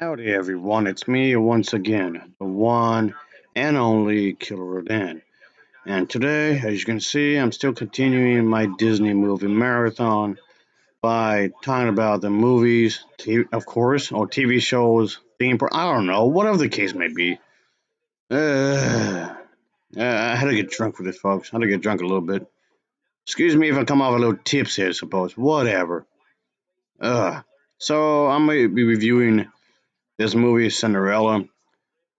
Howdy everyone, it's me once again, the one and only Killer Dan. And today, as you can see, I'm still continuing my Disney movie marathon by talking about the movies, of course, or TV shows, I don't know, whatever the case may be. I had to get drunk for this, folks. I had to get drunk a little bit. Excuse me if I come off a little tipsy, I suppose. Whatever. Uh, so I'm going to be reviewing this movie, Cinderella.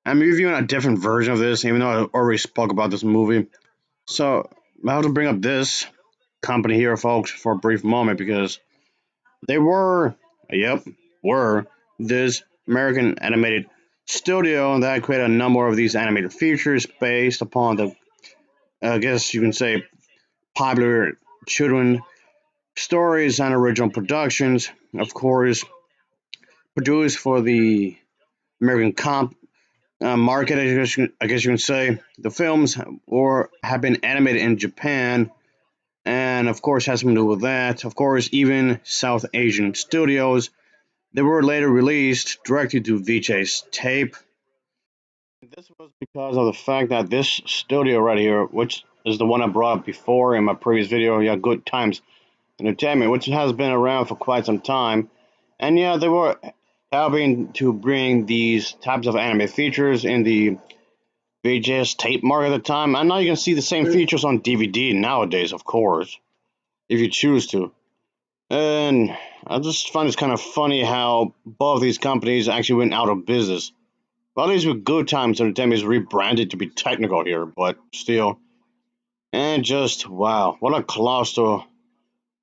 I'm reviewing a different version of this, even though I already spoke about this movie. So I have to bring up this company here, folks, for a brief moment because they were, yep, were this American animated studio that created a number of these animated features based upon the, I guess you can say, popular children stories and original productions. Of course, produced for the American market, I guess you can say. The films or have been animated in Japan, and of course has something to do with that. Of course, even South Asian studios. They were later released directly to VHS tape. This was because of the fact that this studio right here, which is the one I brought up before in my previous video, yeah, Good Times Entertainment, which has been around for quite some time, and yeah, they were helping to bring these types of anime features in the VHS tape market at the time. And now you can see the same features on DVD nowadays, of course, if you choose to. And I just find it's kind of funny how both these companies actually went out of business. Well, at least with Good Times Entertainment is rebranded to be technical here, but still. And just, wow, what a colossal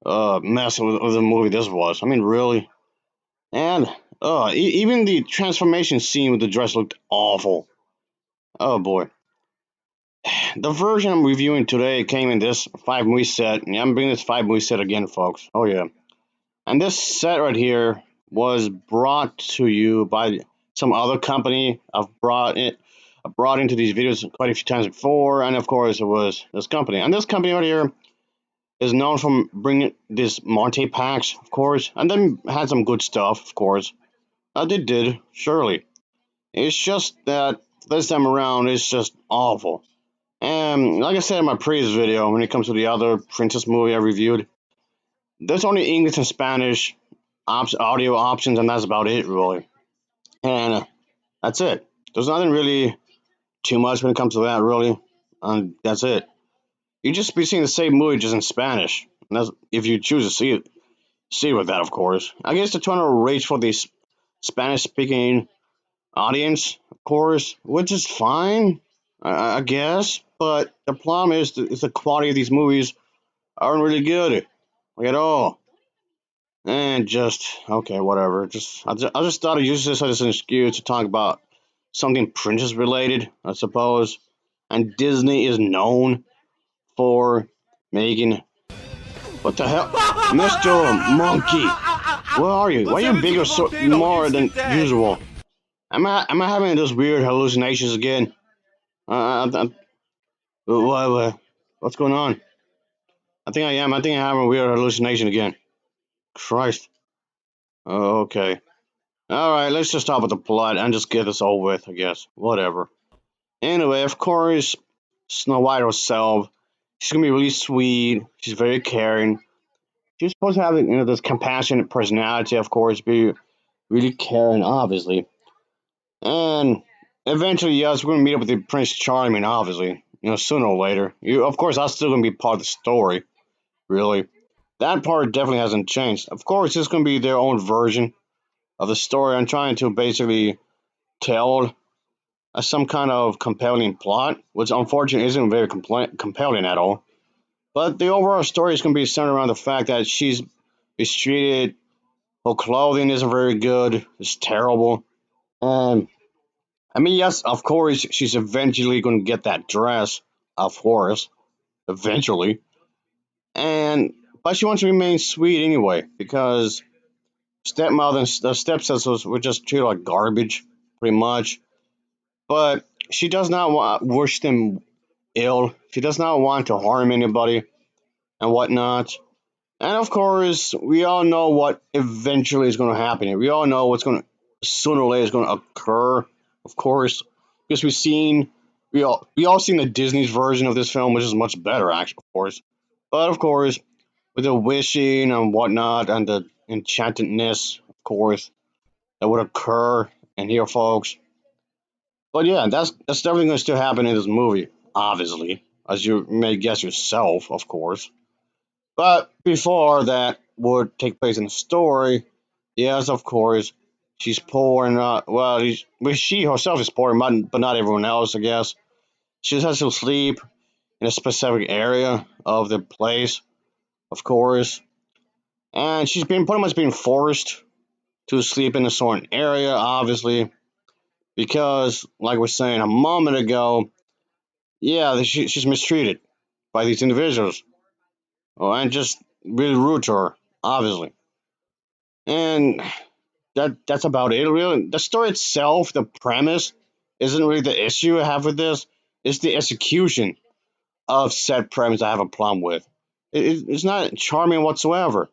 mess of the movie this was. I mean, really. And even the transformation scene with the dress looked awful. Oh boy. The version I'm reviewing today came in this 5 movie set. Yeah, I'm bringing this 5 movie set again, folks. Oh yeah. And this set right here was brought to you by some other company. I brought into these videos quite a few times before, and of course it was this company. And this company right here is known for bringing these Monte packs, of course, and then had some good stuff, of course. They did, surely. It's just that this time around it's just awful. And like I said in my previous video, when it comes to the other princess movie I reviewed, there's only English and Spanish audio options, and that's about it, really. And that's it. There's nothing really too much when it comes to that, really. And that's it. You just be seeing the same movie just in Spanish. And that's if you choose to see it with that, of course. I guess they're trying to reach for the Spanish-speaking audience, of course, which is fine, I guess. But the problem is the quality of these movies aren't really good, like at all. And just okay, whatever. I just thought I'd use this as an excuse to talk about something princess related, I suppose. And Disney is known for making what the hell, Mr. Monkey? Where are you? Why are you bigger more than usual? Am I having those weird hallucinations again? What, what's going on? I think I am. I think I'm having a weird hallucination again. Christ. Oh, okay. Alright, let's just stop with the plot and just get this over with, I guess. Whatever. Anyway, of course, Snow White herself, she's gonna be really sweet. She's very caring. She's supposed to have, this compassionate personality, of course, be really caring, obviously. And eventually, yes, we're gonna meet up with the Prince Charming, obviously. Sooner or later. Of course, that's still gonna be part of the story, really. That part definitely hasn't changed. Of course, it's gonna be their own version of the story. I'm trying to basically tell some kind of compelling plot, which unfortunately isn't very compelling at all. But the overall story is going to be centered around the fact that she's mistreated. Her clothing isn't very good. It's terrible. Um, I mean, yes, of course, she's eventually going to get that dress, of course, eventually. And but she wants to remain sweet anyway because stepmother and the stepsisters were just treated like garbage, pretty much. But she does not wish them ill. She does not want to harm anybody and whatnot. And of course, we all know what eventually is going to happen here. We all know what's going to sooner or later is going to occur, of course, because we all seen the Disney's version of this film, which is much better, actually, of course. But of course, with the wishing and whatnot, and the enchantedness, of course, that would occur in here, folks. But yeah, that's definitely going to still happen in this movie, obviously, as you may guess yourself, of course. But before that would take place in the story, yes, of course, she's poor and well, she herself is poor, but not everyone else, I guess. She has to sleep in a specific area of the place, of course, and she's been pretty much being forced to sleep in a certain area, obviously, because, like we were saying a moment ago, yeah, she's mistreated by these individuals, and just really rude to her, obviously. And that's about it, really. The story itself, the premise, isn't really the issue I have with this. It's the execution of said premise I have a problem with. It's not charming whatsoever.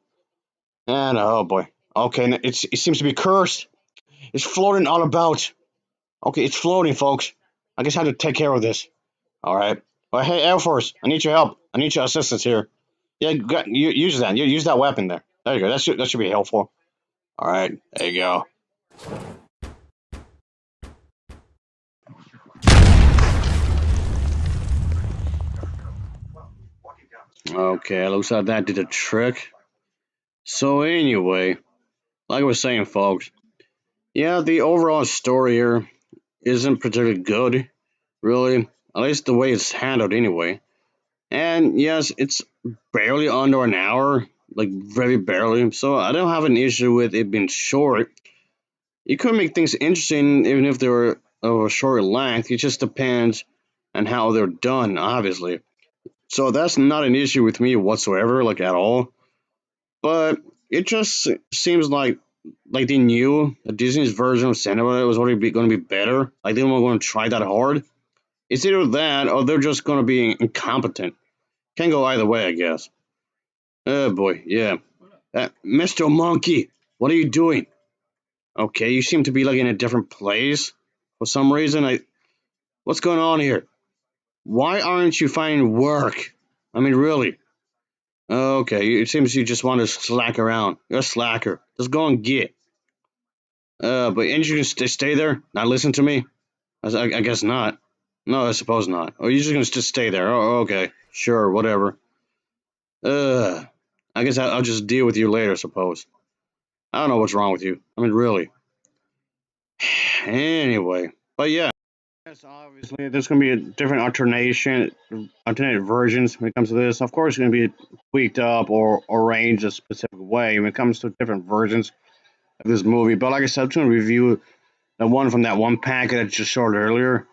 And oh boy, okay, it seems to be cursed. It's floating all about. Okay, it's floating, folks. I guess I have to take care of this. All right. Well, hey, Air Force, I need your help. I need your assistance here. Yeah, you use that. You use that weapon there. There you go. That should be helpful. All right. There you go. Okay, looks like that did a trick. So anyway, like I was saying, folks, yeah, the overall story here isn't particularly good, really. At least the way it's handled, anyway. And yes, it's barely under an hour, like very barely. So I don't have an issue with it being short. You could make things interesting even if they were of a short length. It just depends on how they're done, obviously. So that's not an issue with me whatsoever, like at all. But it just seems like they knew that Disney's version of Cinderella was already going to be better. Like they weren't going to try that hard. It's either that or they're just going to be incompetent. Can go either way, I guess. Oh boy, yeah. Mr. Monkey, what are you doing? Okay, you seem to be like in a different place for some reason. What's going on here? Why aren't you finding work? I mean, really? Okay, it seems you just want to slack around. You're a slacker. Just go and get. But ain't you gonna stay there? Not listen to me? I guess not. No, I suppose not. Or you're just gonna just stay there? Oh, okay, sure, whatever. Uh, I guess I'll just deal with you later. Suppose. I don't know what's wrong with you. I mean, really. Anyway, but yeah. Yes, obviously, there's going to be a different alternate versions when it comes to this. Of course, it's going to be tweaked up or arranged a specific way when it comes to different versions of this movie. But like I said, I'm going to review the one from that one packet I just showed earlier.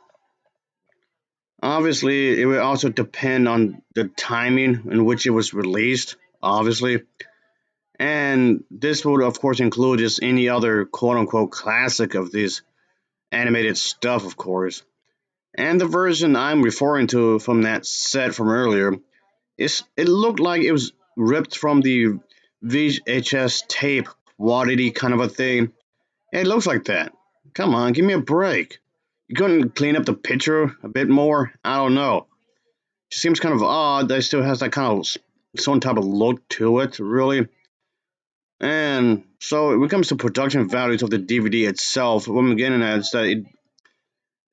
Obviously, it will also depend on the timing in which it was released, obviously. And this would, of course, include just any other quote unquote classic of this animated stuff, of course. And the version I'm referring to from that set from earlier, it looked like it was ripped from the VHS tape quality kind of a thing. It looks like that. Come on, give me a break. You couldn't clean up the picture a bit more? I don't know. It seems kind of odd that it still has that kind of some type of look to it, really. And so when it comes to production values of the DVD itself, what I'm getting at is that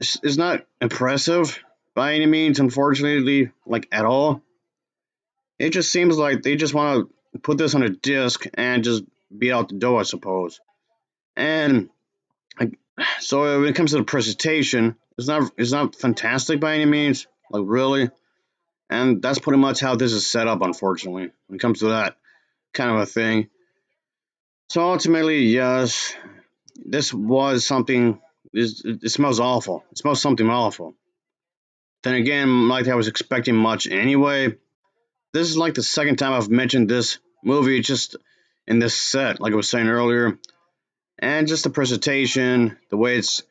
it's not impressive by any means, unfortunately, like at all. It just seems like they just want to put this on a disc and just be out the door, I suppose. And like, so when it comes to the presentation, it's not fantastic by any means, like really. And that's pretty much how this is set up, unfortunately, when it comes to that kind of a thing. So ultimately, yes, this was something. It smells awful. It smells something awful. Then again, like I was expecting much anyway. This is like the second time I've mentioned this movie just in this set, like I was saying earlier. And just the presentation, the way it's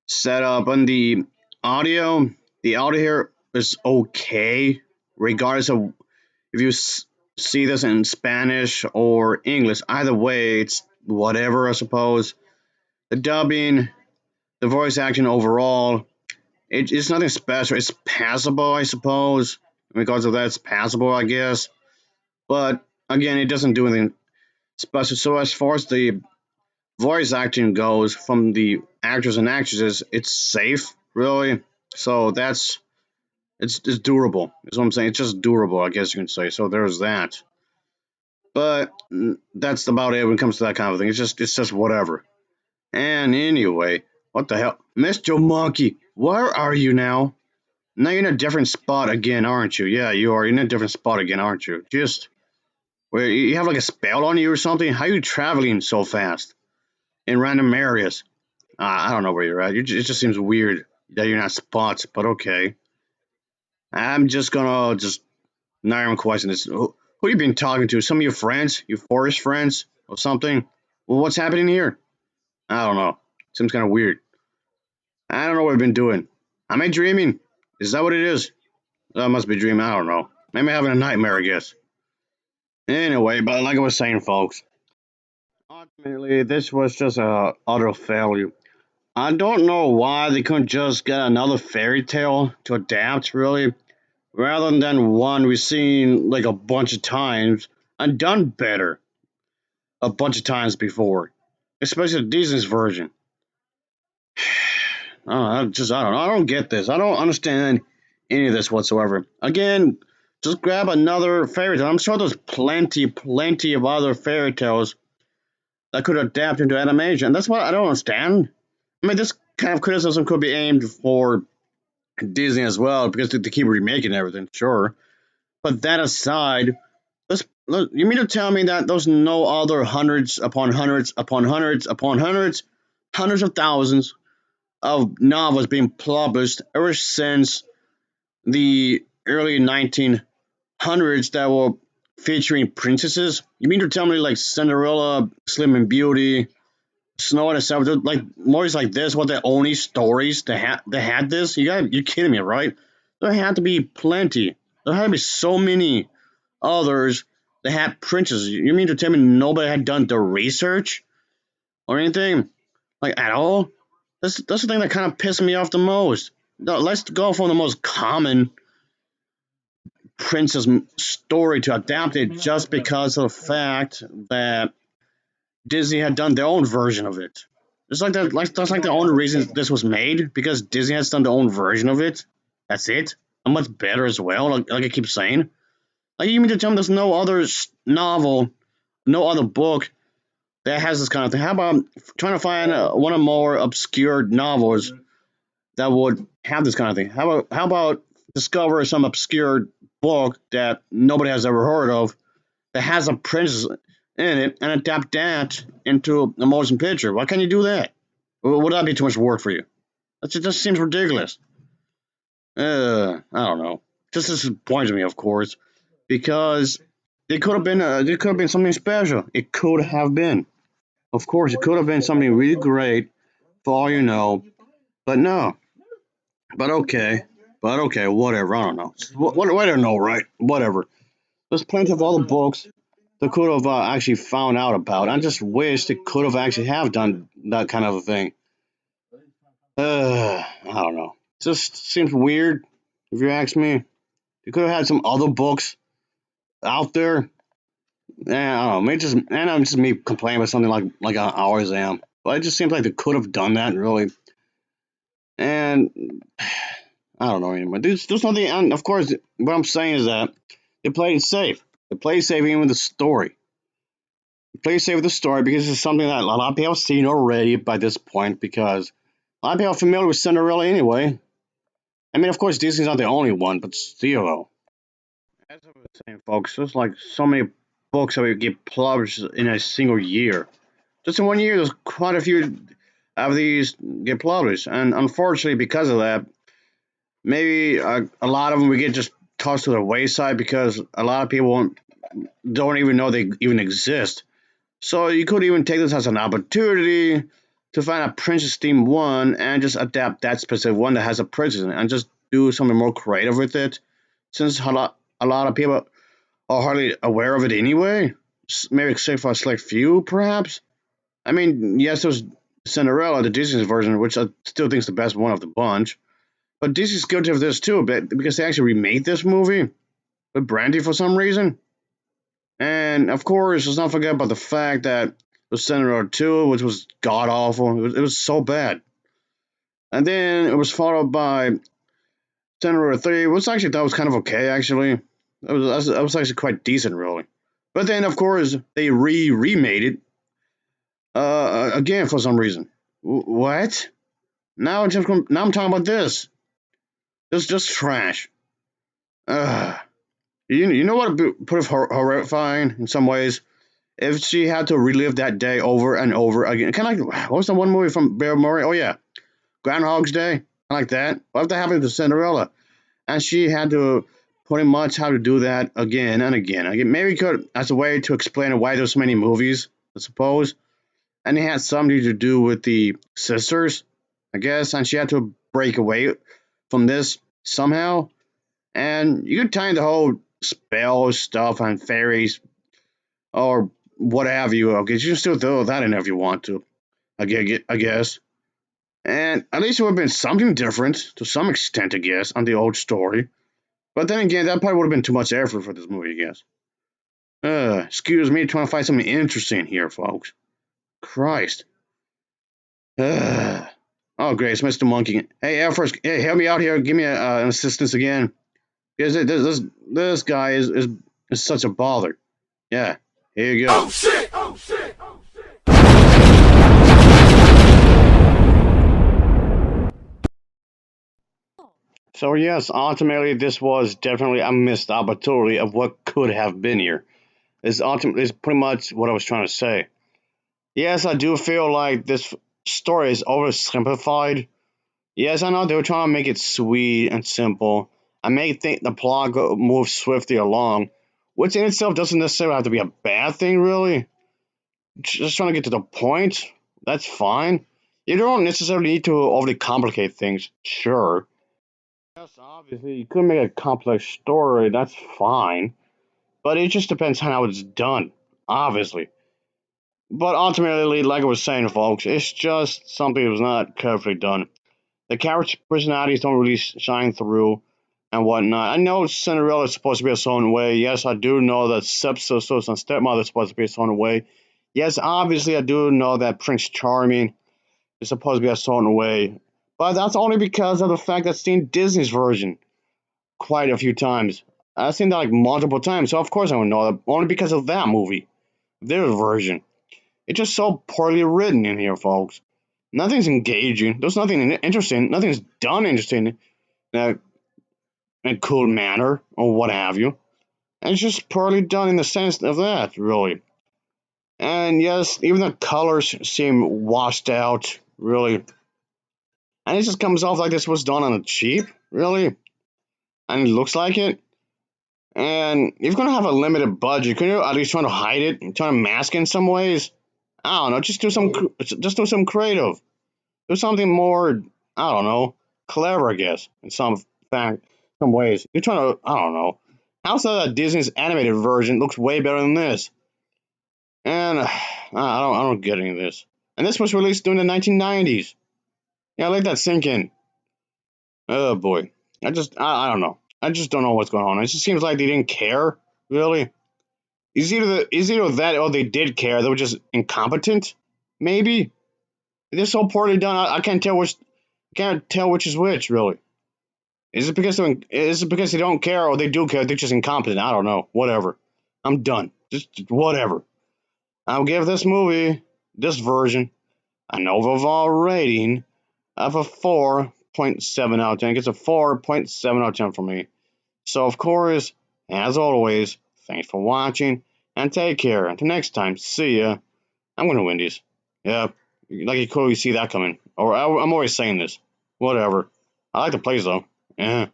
set up, and audio. The audio here is okay, regardless of if you see this in Spanish or English. Either way, it's whatever, I suppose. The dubbing, the voice acting overall, it's nothing special. It's passable, I suppose. Because of that, it's passable, I guess. But again, it doesn't do anything special. So as far as the voice acting goes from the actors and actresses, it's safe, really. So it's durable. Is what I'm saying. It's just durable, I guess you can say. So there's that. But that's about it when it comes to that kind of thing. It's just whatever. And anyway, what the hell, Mr. Monkey? Where are you now? Now you're in a different spot again, aren't you? Yeah, you are in a different spot again, aren't you? Just where you have like a spell on you or something? How are you traveling so fast in random areas? I don't know where you're at. It just seems weird that you're not spots, but okay. I'm just gonna just not even question this. Who you been talking to? Some of your friends? Your forest friends? Or something? Well, what's happening here? I don't know. Seems kind of weird. I don't know what I've been doing. Am I dreaming? Is that what it is? I must be dreaming. I don't know. Maybe having a nightmare, I guess. Anyway, but like I was saying, folks, ultimately, this was just a utter failure. I don't know why they couldn't just get another fairy tale to adapt, really, rather than one we've seen like a bunch of times and done better a bunch of times before, especially Disney's version. I don't know. I don't get this. I don't understand any of this whatsoever. Again, just grab another fairy tale. I'm sure there's plenty of other fairy tales that could adapt into animation. That's what I don't understand. I mean, this kind of criticism could be aimed for Disney as well because they keep remaking everything, sure. But that aside, you mean to tell me that there's no other hundreds upon hundreds upon hundreds upon hundreds, hundreds of thousands of novels being published ever since the early 1900s that were featuring princesses? You mean to tell me like Cinderella, Slim and Beauty, Snow and the Seven, like movies like this, what the only stories that had this? You're kidding me, right? There had to be plenty. There had to be so many others that had princesses. You mean to tell me nobody had done the research or anything like at all? That's the thing that kind of pissed me off the most. No, let's go from the most common princess story to adapt it just because of the fact that Disney had done their own version of it. It's like that. Like that's like the only reason this was made because Disney has done their own version of it. That's it. And much better as well. Like I keep saying. Like you mean to tell me there's no other novel, no other book that has this kind of thing? How about trying to find one of more obscure novels that would have this kind of thing? How about discover some obscure book that nobody has ever heard of that has a princess in it and adapt that into a motion picture? Why can't you do that? Would that be too much work for you? That just seems ridiculous. I don't know. Just disappoints me, of course, because it could have been something special. It could have been. Of course, it could have been something really great for all you know, but no. But okay, whatever. I don't know. What I don't know, right? Whatever. There's plenty of other books they could have actually found out about. I just wish they could have actually have done that kind of a thing. I don't know. Just seems weird, if you ask me. They could have had some other books out there. I don't know. Maybe just and I'm just me complaining about something like I always am. But it just seems like they could have done that really. And I don't know anymore. There's nothing. And of course, what I'm saying is that they played it safe. They played it safe even with the story. Play safe with the story because it's something that a lot of people have seen already by this point because a lot of people are familiar with Cinderella anyway. I mean, of course, Disney's not the only one, but still, though. As I was saying, folks, there's like so many books that we get published in a single year. Just in one year, there's quite a few of these get published, and unfortunately, because of that, maybe a lot of them we get just tossed to the wayside because a lot of people don't even know they even exist. So you could even take this as an opportunity to find a princess theme one and just adapt that specific one that has a princess in it and just do something more creative with it. Since a lot of people are hardly aware of it anyway, maybe except for a select few, perhaps. I mean, yes, there's Cinderella, the Disney version, which I still think is the best one of the bunch. But Disney's guilty of this too, because they actually remade this movie with Brandy for some reason. And of course, let's not forget about the fact that the Cinderella 2, which was god awful, it was so bad. And then it was followed by Cinderella 3, which actually that was kind of okay, actually. That was actually quite decent, really. But then, of course, they remade it again for some reason. What? Now I'm talking about this. This is just trash. Ugh. You know what would put it horrifying in some ways? If she had to relive that day over and over again. Kind of like, what was the one movie from Bill Murray? Oh, yeah. Groundhog's Day. Kind of like that. What if that happened to Cinderella? And she had to pretty much have to do that again and again. Maybe could, as a way to explain why there's so many movies, I suppose. And it had something to do with the sisters, I guess. And she had to break away from this somehow. And you could tie in the whole spell stuff and fairies or what have you. Okay, you can still throw that in if you want to. I guess. And at least it would have been something different to some extent, I guess, on the old story. But then again, that probably would have been too much effort for this movie, I guess. Excuse me, trying to find something interesting here, folks. Christ. Oh, great, it's Mr. Monkey. Hey, Air Force, hey, help me out here. Give me an assistance again. Because this guy is such a bother. Yeah, here you go. Oh shit! Oh shit! Oh shit! So yes, ultimately this was definitely a missed opportunity of what could have been here. Is pretty much what I was trying to say. Yes, I do feel like this story is oversimplified. Yes, I know they were trying to make it sweet and simple. I may think the plot moves swiftly along, which in itself doesn't necessarily have to be a bad thing, really. Just trying to get to the point, that's fine. You don't necessarily need to overly complicate things, sure. Yes, obviously, you could make a complex story, that's fine. But it just depends on how it's done, obviously. But ultimately, like I was saying, folks, it's just something that was not carefully done. The character personalities don't really shine through and whatnot. I know Cinderella is supposed to be a certain way. Yes, I do know that stepsisters and stepmother is supposed to be a certain way. Yes, obviously, I do know that Prince Charming is supposed to be a certain way. But that's only because of the fact that I've seen Disney's version quite a few times. I've seen that like multiple times, so of course I would know that. Only because of that movie, their version. It's just so poorly written in here, folks. Nothing's engaging. There's nothing interesting. Nothing's done interesting in a cool manner or what have you. And it's just poorly done in the sense of that, really. And yes, even the colors seem washed out, really. And it just comes off like this was done on a cheap, really. And it looks like it. And if you're gonna have a limited budget, can you at least try to hide it and try to mask it in some ways? I don't know. Just do some creative. Do something more. I don't know, clever. I guess in some ways. You're trying to. I don't know. Outside that Disney's animated version looks way better than this. And I don't get any of this. And this was released during the 1990s. Yeah, let that sink in. Oh boy. I don't know. I just don't know what's going on. It just seems like they didn't care, really. Is either that or they did care. They were just incompetent. Maybe they're so poorly done. I can't tell which is which. Really, is it because they don't care or they do care? They're just incompetent. I don't know. Whatever. I'm done. Just whatever. I'll give this movie, this version, an overall rating of a 4.7 out of 10. It gets a 4.7 out of 10 for me. So of course, as always, thanks for watching and take care. Until next time, see ya. I'm gonna win these. Yeah, like you clearly see that coming. Or I'm always saying this. Whatever. I like the plays though. Yeah.